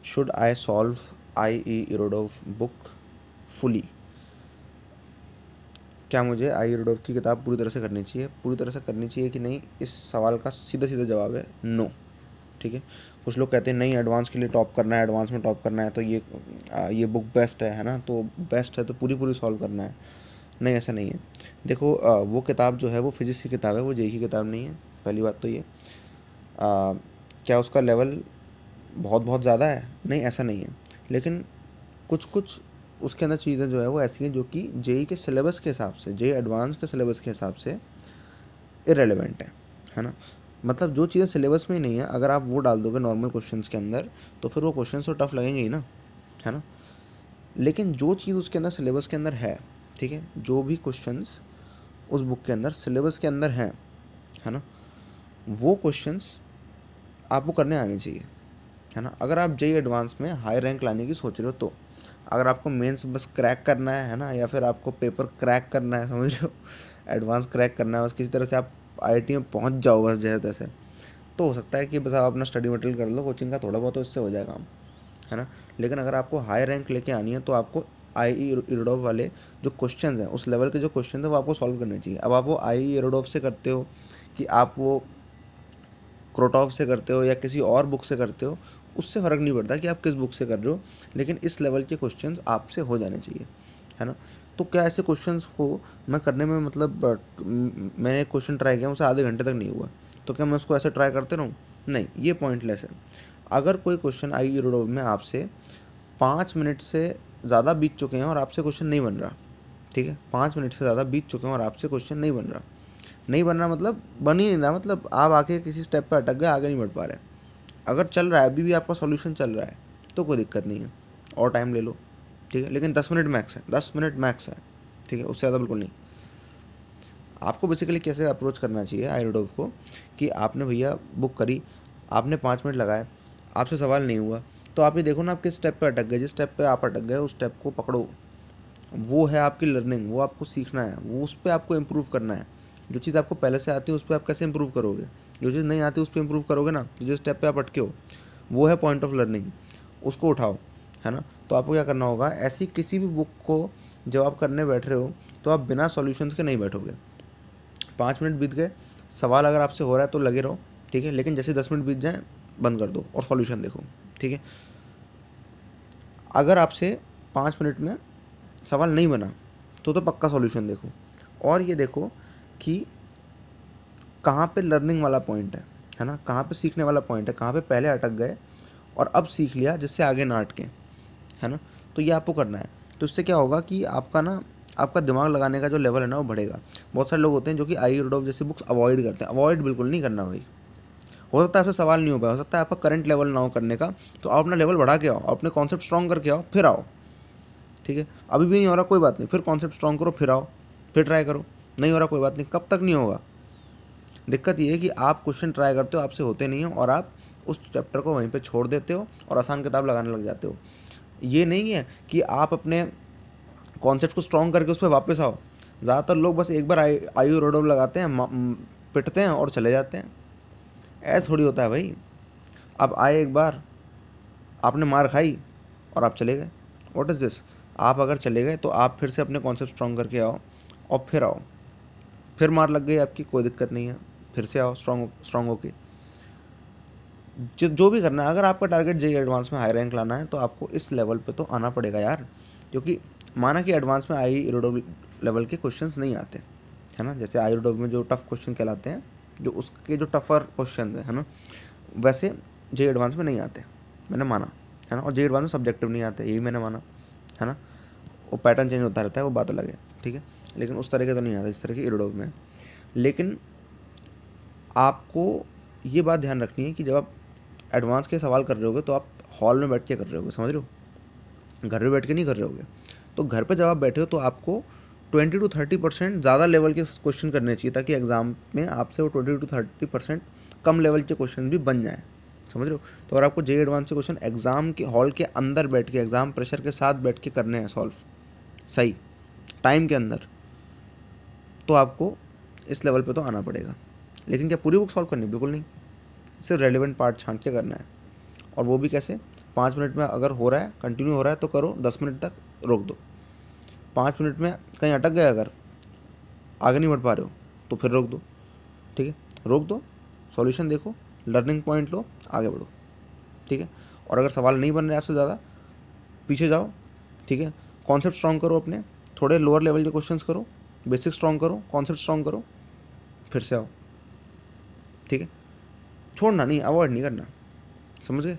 Should I solve I Irodov book fully, क्या मुझे आई Irodov की किताब पूरी तरह से करनी चाहिए? पूरी तरह से करनी चाहिए कि नहीं, इस सवाल का सीधा सीधा जवाब है नो। ठीक है, कुछ लोग कहते हैं नहीं एडवांस के लिए टॉप करना है, एडवांस में टॉप करना है तो ये बुक बेस्ट है ना, तो बेस्ट है तो पूरी पूरी सॉल्व करना है। नहीं, ऐसा नहीं है। देखो वो किताब जो है वो फिजिक्स की किताब है, वो जेई की किताब नहीं है, पहली बात तो ये। क्या उसका लेवल बहुत बहुत ज़्यादा है? नहीं, ऐसा नहीं है। लेकिन कुछ कुछ उसके अंदर चीज़ें जो है वो ऐसी हैं जो कि जेई के सिलेबस के हिसाब से, जेई एडवांस के सिलेबस के हिसाब से इरेलीवेंट है ना। मतलब जो चीज़ें सिलेबस में ही नहीं है, अगर आप वो डाल दोगे नॉर्मल क्वेश्चंस के अंदर तो फिर वो क्वेश्चंस तो टफ लगेंगे ही ना, है ना। लेकिन जो चीज़ उसके अंदर सिलेबस के अंदर है, ठीक है, जो भी क्वेश्चंस उस बुक के अंदर सिलेबस के अंदर हैं, है ना, वो क्वेश्चंस आपको करने आने चाहिए, है ना। अगर आप जेई एडवांस में हाई रैंक लाने की सोच रहे हो तो, अगर आपको मेंस बस क्रैक करना है ना, या फिर आपको पेपर क्रैक करना है, समझ रहे हो, एडवांस क्रैक करना है, बस किसी तरह से आप आईआईटी में पहुंच जाओ बस जैसे तैसे, तो हो सकता है कि बस आप अपना स्टडी मटेरियल कर लो कोचिंग का थोड़ा बहुत, तो इससे हो जाएगा काम, है ना। लेकिन अगर आपको हाई रैंक लेके आनी है तो आपको आई इरोडोव वाले जो क्वेश्चन हैं, उस लेवल के जो क्वेश्चन हैं वो आपको सॉल्व करने चाहिए। अब आप वो आई इरोडोव से करते हो कि आप वो क्रोटॉफ से करते हो या किसी और बुक से करते हो, उससे फ़र्क नहीं पड़ता कि आप किस बुक से कर रहे हो, लेकिन इस लेवल के क्वेश्चंस आपसे हो जाने चाहिए, है ना। तो क्या ऐसे क्वेश्चंस हो मैं करने में, मतलब मैंने एक क्वेश्चन ट्राई किया, मुझसे आधे घंटे तक नहीं हुआ, तो क्या मैं उसको ऐसे ट्राई करते रहूँ? नहीं, ये पॉइंटलेस है। अगर कोई क्वेश्चन आई रोडोव में आपसे 5 मिनट से ज़्यादा बीत चुके हैं और आपसे क्वेश्चन नहीं बन रहा, ठीक है, 5 मिनट से ज़्यादा बीत चुके हैं और आपसे क्वेश्चन नहीं बन रहा, नहीं बन रहा मतलब बन ही नहीं रहा, मतलब आप आके किसी स्टेप पे अटक गए, आगे नहीं बढ़ पा रहे। अगर चल रहा है अभी भी आपका सॉल्यूशन चल रहा है तो कोई दिक्कत नहीं है, और टाइम ले लो, ठीक है, लेकिन 10 मिनट मैक्स है, 10 मिनट मैक्स है, ठीक है, उससे ज़्यादा बिल्कुल नहीं। आपको बेसिकली कैसे अप्रोच करना चाहिए आईरोडोव को, कि आपने भैया बुक करी, आपने 5 मिनट लगाए, आपसे सवाल नहीं हुआ, तो आप ये देखो ना आप किस स्टेप पे अटक गए, जिस स्टेप पे आप अटक गए उस स्टेप को पकड़ो, वो है आपकी लर्निंग, वो आपको सीखना है, वो उस पर आपको इम्प्रूव करना है। जो चीज़ आपको पहले से आती है उस पर आप कैसे इम्प्रूव करोगे, जो चीज़ नहीं आती उस पर इम्प्रूव करोगे ना, जिस स्टेप पे आप अटके हो वो है पॉइंट ऑफ लर्निंग, उसको उठाओ, है ना। तो आपको क्या करना होगा, ऐसी किसी भी बुक को जब आप करने बैठ रहे हो तो आप बिना सॉल्यूशंस के नहीं बैठोगे। 5 मिनट बीत गए, सवाल अगर आपसे हो रहा है तो लगे रहो, ठीक है, लेकिन जैसे 10 मिनट बीत जाए बंद कर दो और सॉल्यूशन देखो, ठीक है। अगर आपसे 5 मिनट में सवाल नहीं बना तो पक्का सॉल्यूशन देखो, और ये देखो कि कहाँ पे लर्निंग वाला पॉइंट है ना, कहाँ पे सीखने वाला पॉइंट है, कहाँ पे पहले अटक गए और अब सीख लिया जिससे आगे ना अटके, है ना। तो ये आपको करना है। तो इससे क्या होगा कि आपका ना, आपका दिमाग लगाने का जो लेवल है ना वो बढ़ेगा। बहुत सारे लोग होते हैं जो कि आई रोड ऑफ जैसी बुक्स अवॉइड करते हैं, अवॉइड बिल्कुल नहीं करना भाई। हो सकता है आपसे सवाल नहीं हो पाया, हो सकता है आपका करंट लेवल ना हो करने का, तो आप अपना लेवल बढ़ा के आओ, अपने कॉन्सेप्ट स्ट्रॉन्ग करके आओ, फिर आओ, ठीक है। अभी भी नहीं हो रहा कोई बात नहीं, फिर कॉन्सेप्ट स्ट्रॉन्ग करो, फिर आओ, फिर ट्राई करो, नहीं हो रहा कोई बात नहीं, कब तक नहीं होगा। दिक्कत ये है कि आप क्वेश्चन ट्राई करते हो, आपसे होते नहीं हो, और आप उस चैप्टर को वहीं पे छोड़ देते हो और आसान किताब लगाने लग जाते हो। ये नहीं है कि आप अपने कॉन्सेप्ट को स्ट्रॉन्ग करके उस पर वापस आओ। ज़्यादातर लोग बस एक बार आयु रोडो लगाते हैं, पिटते हैं और चले जाते हैं। ऐसा थोड़ी होता है भाई। अब आए एक बार, आपने मार खाई और आप चले गए, व्हाट इज़ दिस। आप अगर चले गए तो आप फिर से अपने कॉन्सेप्ट स्ट्रॉन्ग करके आओ और फिर आओ, फिर मार लग गई आपकी, कोई दिक्कत नहीं है, फिर से आओ स्ट्रॉन्ग स्ट्रॉन्ग होके। जो भी करना है, अगर आपका टारगेट जेई एडवांस में हाई रैंक लाना है तो आपको इस लेवल पे तो आना पड़ेगा यार। क्योंकि माना कि एडवांस में आई इरोडो लेवल के क्वेश्चंस नहीं आते, है ना, जैसे आई इरोडो में जो टफ क्वेश्चन कहलाते हैं, जो उसके जो टफर क्वेश्चन है ना, वैसे जेई एडवांस में नहीं आते, मैंने माना, है ना। और जेई एडवांस में सब्जेक्टिव नहीं आते, ये भी मैंने माना, है ना। वो पैटर्न चेंज होता रहता है, वो बात अलग है, ठीक है, लेकिन उस तरह के तो नहीं आता जिस तरह के इरोडो में। लेकिन आपको ये बात ध्यान रखनी है कि जब आप एडवांस के सवाल कर रहे होगे तो आप हॉल में बैठ के कर रहे होगे, समझ रहे हो, घर में बैठ के नहीं कर रहे होगे। तो घर पे जब आप बैठे हो तो आपको 20 to 30% ज़्यादा लेवल के क्वेश्चन करने चाहिए, ताकि एग्ज़ाम में आपसे वो 20 to 30% कम लेवल के क्वेश्चन भी बन जाएँ, समझ रहे हो। तो अगर आपको जेई एडवांस के क्वेश्चन एग्ज़ाम के हॉल के अंदर बैठ के, एग्ज़ाम प्रेशर के साथ बैठ के करने हैं सॉल्व सही टाइम के अंदर, तो आपको इस लेवल पे तो आना पड़ेगा। लेकिन क्या पूरी बुक सॉल्व करनी? बिल्कुल नहीं, सिर्फ रेलिवेंट पार्ट छांट के करना है। और वो भी कैसे? 5 मिनट में अगर हो रहा है, कंटिन्यू हो रहा है तो करो, 10 मिनट तक रोक दो। 5 मिनट में कहीं अटक गए, अगर आगे नहीं बढ़ पा रहे हो तो फिर रोक दो। ठीक है, रोक दो, सॉल्यूशन देखो, लर्निंग पॉइंट लो, आगे बढ़ो। ठीक है, और अगर सवाल नहीं बन रहे आपसे ज़्यादा, पीछे जाओ। ठीक है, कॉन्सेप्ट स्ट्रॉन्ग करो अपने, थोड़े लोअर लेवल के क्वेश्चंस करो, बेसिक स्ट्रॉन्ग करो, कॉन्सेप्ट स्ट्रॉन्ग करो, फिर से आओ। ठीक है, छोड़ना नहीं, अवॉइड नहीं करना, समझ गए।